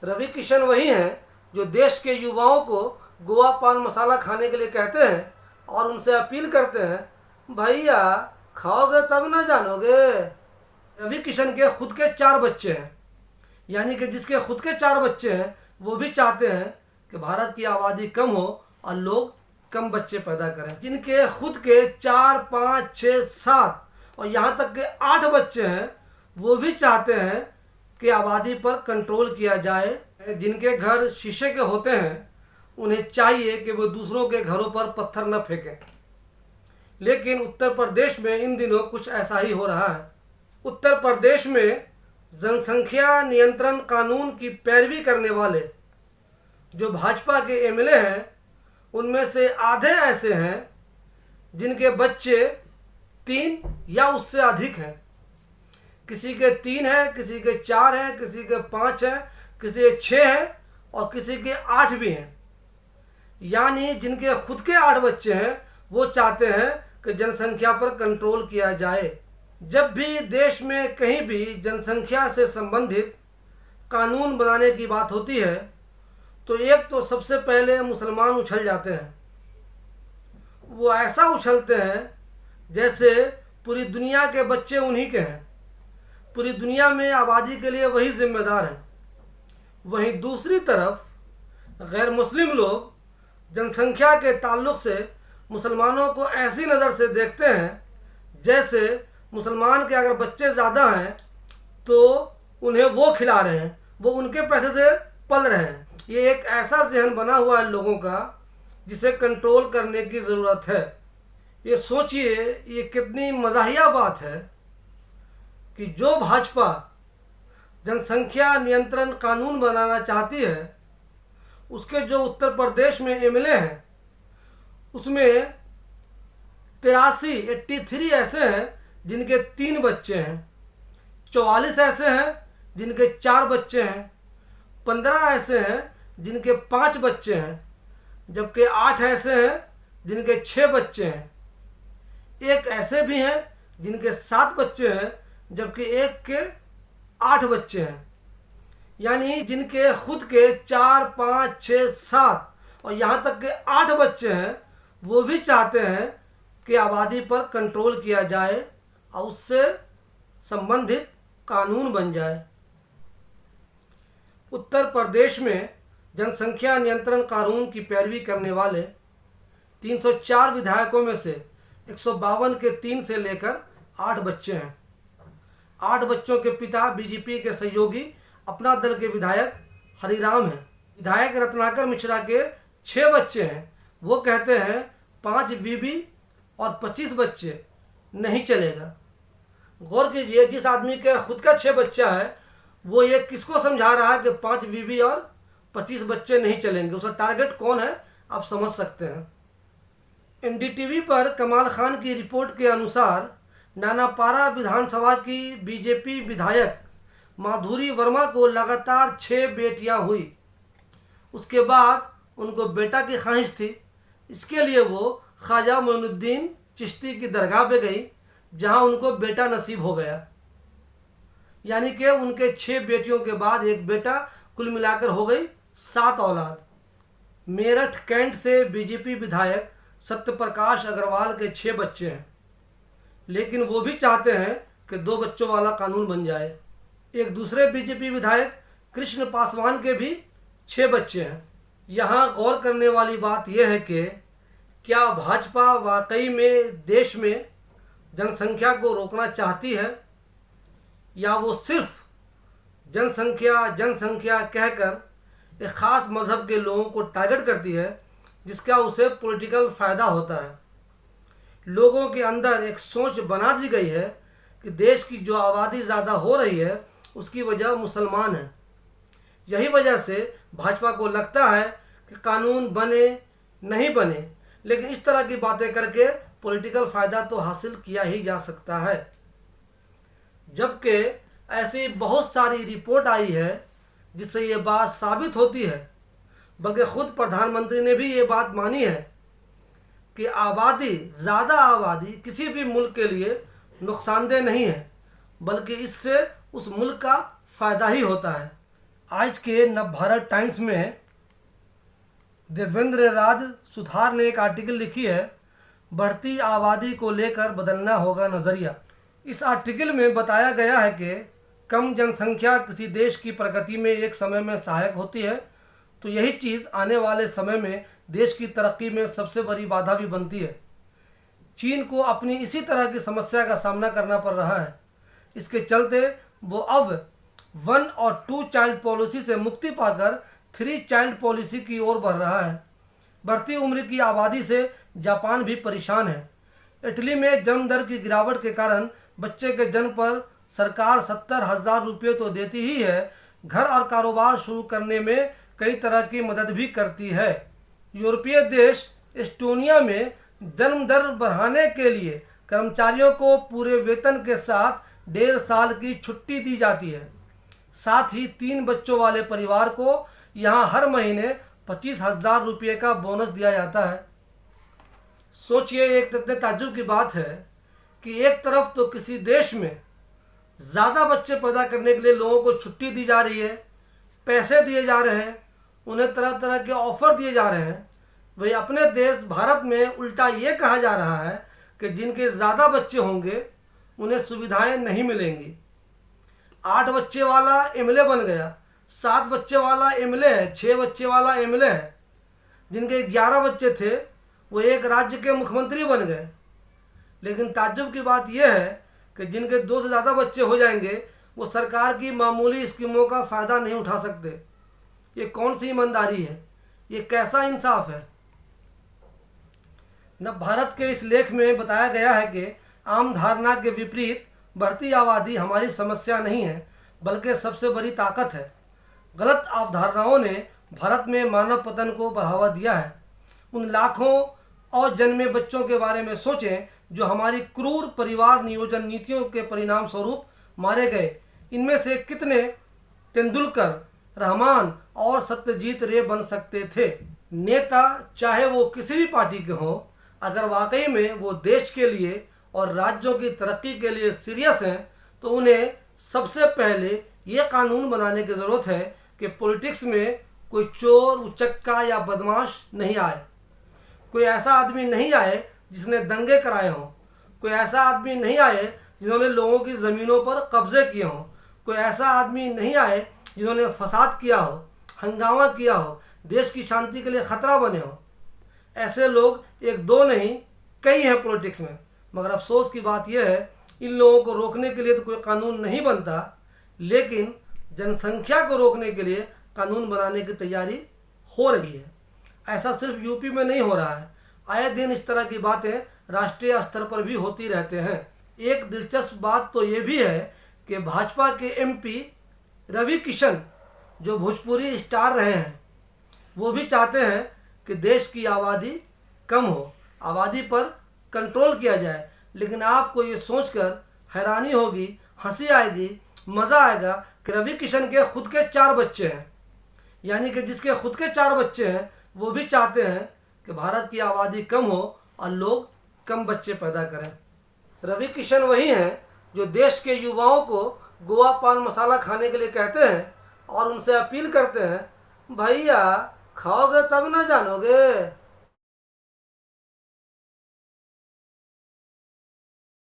रवि किशन वही हैं जो देश के युवाओं को गोवा पान मसाला खाने के लिए कहते हैं और उनसे अपील करते हैं, भैया खाओगे तब ना जानोगे। रवि किशन के खुद के 4 बच्चे हैं, यानी कि जिसके खुद के 4 बच्चे हैं वो भी चाहते हैं कि भारत की आबादी कम हो और लोग कम बच्चे पैदा करें। जिनके खुद के 4, 5, 6, 7 और यहाँ तक के 8 बच्चे हैं वो भी चाहते हैं कि आबादी पर कंट्रोल किया जाए। जिनके घर शीशे के होते हैं उन्हें चाहिए कि वो दूसरों के घरों पर पत्थर न फेंकें। लेकिन उत्तर प्रदेश में इन दिनों कुछ ऐसा ही हो रहा है। उत्तर प्रदेश में जनसंख्या नियंत्रण कानून की पैरवी करने वाले जो भाजपा के एमएलए हैं उनमें से आधे ऐसे हैं जिनके बच्चे 3 या उससे अधिक हैं। किसी के 3 हैं, किसी के 4 हैं, किसी के 5 हैं, किसी के 6 हैं और किसी के 8 भी हैं। यानी जिनके खुद के 8 बच्चे हैं वो चाहते हैं कि जनसंख्या पर कंट्रोल किया जाए। जब भी देश में कहीं भी जनसंख्या से संबंधित कानून बनाने की बात होती है तो एक तो सबसे पहले मुसलमान उछल जाते हैं। वो ऐसा उछलते हैं जैसे पूरी दुनिया के बच्चे उन्हीं के हैं, पूरी दुनिया में आबादी के लिए वही जिम्मेदार हैं। वहीं दूसरी तरफ गैर मुस्लिम लोग जनसंख्या के ताल्लुक़ से मुसलमानों को ऐसी नज़र से देखते हैं जैसे मुसलमान के अगर बच्चे ज़्यादा हैं तो उन्हें वो खिला रहे हैं, वो उनके पैसे से पल रहे हैं। ये एक ऐसा जहन बना हुआ है लोगों का जिसे कंट्रोल करने की ज़रूरत है। ये सोचिए, ये कितनी मज़ाहिया बात है कि जो भाजपा जनसंख्या नियंत्रण कानून बनाना चाहती है उसके जो उत्तर प्रदेश में एमएलए हैं उसमें 83 ऐसे हैं जिनके 3 बच्चे हैं, 44 ऐसे हैं जिनके 4 बच्चे हैं, 15 ऐसे हैं जिनके 5 बच्चे हैं, जबकि 8 ऐसे हैं जिनके 6 बच्चे हैं। एक ऐसे भी हैं जिनके 7 बच्चे हैं जबकि एक के 8 बच्चे हैं। यानी जिनके खुद के 4, 5, 6, 7 और यहाँ तक के 8 बच्चे हैं वो भी चाहते हैं कि आबादी पर कंट्रोल किया जाए और उससे संबंधित कानून बन जाए। उत्तर प्रदेश में जनसंख्या नियंत्रण कानून की पैरवी करने वाले 304 विधायकों में से 152 के 3 से लेकर 8 बच्चे हैं। 8 बच्चों के पिता बीजेपी के सहयोगी अपना दल के विधायक हरिराम हैं। विधायक रत्नाकर मिश्रा के 6 बच्चे हैं। वो कहते हैं 5 बीबी और 25 बच्चे नहीं चलेगा। गौर कीजिए, जिस आदमी के खुद का 6 बच्चा है वो ये किसको समझा रहा है कि 5 बीबी और 25 बच्चे नहीं चलेंगे। उसका टारगेट कौन है आप समझ सकते हैं। एनडीटीवी पर कमाल खान की रिपोर्ट के अनुसार नानापारा विधानसभा की बीजेपी विधायक माधुरी वर्मा को लगातार 6 बेटियां हुई। उसके बाद उनको बेटा की ख्वाहिश थी। इसके लिए वो ख्वाजा मोइनुद्दीन चिश्ती की दरगाह पे गई जहां उनको बेटा नसीब हो गया। यानी कि उनके 6 बेटियों के बाद एक बेटा, कुल मिलाकर हो गई 7 औलाद। मेरठ कैंट से बीजेपी विधायक सत्यप्रकाश अग्रवाल के 6 बच्चे हैं, लेकिन वो भी चाहते हैं कि 2 बच्चों वाला कानून बन जाए। एक दूसरे बीजेपी विधायक कृष्ण पासवान के भी 6 बच्चे हैं। यहाँ गौर करने वाली बात यह है कि क्या भाजपा वाकई में देश में जनसंख्या को रोकना चाहती है या वो सिर्फ जनसंख्या कहकर एक ख़ास मज़हब के लोगों को टारगेट करती है जिसका उसे पॉलिटिकल फ़ायदा होता है। लोगों के अंदर एक सोच बना दी गई है कि देश की जो आबादी ज़्यादा हो रही है उसकी वजह मुसलमान है। यही वजह से भाजपा को लगता है कि कानून बने नहीं बने, लेकिन इस तरह की बातें करके पॉलिटिकल फ़ायदा तो हासिल किया ही जा सकता है। जबकि ऐसी बहुत सारी रिपोर्ट आई है जिससे ये बात साबित होती है, बल्कि ख़ुद प्रधानमंत्री ने भी ये बात मानी है कि ज़्यादा आबादी किसी भी मुल्क के लिए नुकसानदेह नहीं है, बल्कि इससे उस मुल्क का फ़ायदा ही होता है। आज के नवभारत टाइम्स में देवेंद्र राज सुथार ने एक आर्टिकल लिखी है, बढ़ती आबादी को लेकर बदलना होगा नज़रिया। इस आर्टिकल में बताया गया है कि कम जनसंख्या किसी देश की प्रगति में एक समय में सहायक होती है, तो यही चीज़ आने वाले समय में देश की तरक्की में सबसे बड़ी बाधा भी बनती है। चीन को अपनी इसी तरह की समस्या का सामना करना पड़ रहा है। इसके चलते वो अब 1 और 2 चाइल्ड पॉलिसी से मुक्ति पाकर 3 चाइल्ड पॉलिसी की ओर बढ़ रहा है। बढ़ती उम्र की आबादी से जापान भी परेशान है। इटली में जन्म दर की गिरावट के कारण बच्चे के जन्म पर सरकार 70,000 रुपये तो देती ही है, घर और कारोबार शुरू करने में कई तरह की मदद भी करती है। यूरोपीय देश एस्टोनिया में जन्म दर बढ़ाने के लिए कर्मचारियों को पूरे वेतन के साथ 1.5 साल की छुट्टी दी जाती है। साथ ही 3 बच्चों वाले परिवार को यहाँ हर महीने 25,000 रुपये का बोनस दिया जाता है। सोचिए, एक ताज्जुब की बात है कि एक तरफ तो किसी देश में ज़्यादा बच्चे पैदा करने के लिए लोगों को छुट्टी दी जा रही है, पैसे दिए जा रहे हैं, उन्हें तरह तरह के ऑफ़र दिए जा रहे हैं, वही अपने देश भारत में उल्टा ये कहा जा रहा है कि जिनके ज़्यादा बच्चे होंगे उन्हें सुविधाएं नहीं मिलेंगी। 8 बच्चे वाला एमएलए बन गया, 7 बच्चे वाला एमएलए है, 6 बच्चे वाला एमएलए है। जिनके 11 बच्चे थे वो एक राज्य के मुख्यमंत्री बन गए। लेकिन ताज्जुब की बात यह है कि जिनके 2 से ज़्यादा बच्चे हो जाएंगे वो सरकार की मामूली स्कीमों का फ़ायदा नहीं उठा सकते। ये कौन सी ईमानदारी है? ये कैसा इंसाफ है? नवभारत के इस लेख में बताया गया है कि आम धारणा के विपरीत बढ़ती आबादी हमारी समस्या नहीं है, बल्कि सबसे बड़ी ताकत है। गलत अवधारणाओं ने भारत में मानव पतन को बढ़ावा दिया है। उन लाखों और जन्मे बच्चों के बारे में सोचें जो हमारी क्रूर परिवार नियोजन नीतियों के परिणाम स्वरूप मारे गए। इनमें से कितने तेंदुलकर, रहमान और सत्यजीत रे बन सकते थे। नेता चाहे वो किसी भी पार्टी के हों, अगर वाकई में वो देश के लिए और राज्यों की तरक्की के लिए सीरियस हैं तो उन्हें सबसे पहले ये कानून बनाने की ज़रूरत है कि पॉलिटिक्स में कोई चोर, उचक्का या बदमाश नहीं आए। कोई ऐसा आदमी नहीं आए जिसने दंगे कराए हों। कोई ऐसा आदमी नहीं आए जिन्होंने लोगों की ज़मीनों पर कब्जे किए हों। कोई ऐसा आदमी नहीं आए जिन्होंने फसाद किया हो, हंगामा किया हो, देश की शांति के लिए ख़तरा बने हो। ऐसे लोग 1-2 नहीं, कई हैं पॉलिटिक्स में। मगर अफसोस की बात यह है, इन लोगों को रोकने के लिए तो कोई कानून नहीं बनता, लेकिन जनसंख्या को रोकने के लिए कानून बनाने की तैयारी हो रही है। ऐसा सिर्फ यूपी में नहीं हो रहा है, आए दिन इस तरह की बातें राष्ट्रीय स्तर पर भी होती रहते हैं। एक दिलचस्प बात तो ये भी है कि भाजपा के एमपी रवि किशन, जो भोजपुरी स्टार रहे हैं, वो भी चाहते हैं कि देश की आबादी कम हो, आबादी पर कंट्रोल किया जाए। लेकिन आपको ये सोचकर हैरानी होगी, हंसी आएगी, मज़ा आएगा कि रवि किशन के खुद के 4 बच्चे हैं। यानी कि जिसके खुद के 4 बच्चे हैं वो भी चाहते हैं कि भारत की आबादी कम हो और लोग कम बच्चे पैदा करें। रवि किशन वही हैं जो देश के युवाओं को गोवा पान मसाला खाने के लिए कहते हैं और उनसे अपील करते हैं, भैया खाओगे तब ना जानोगे।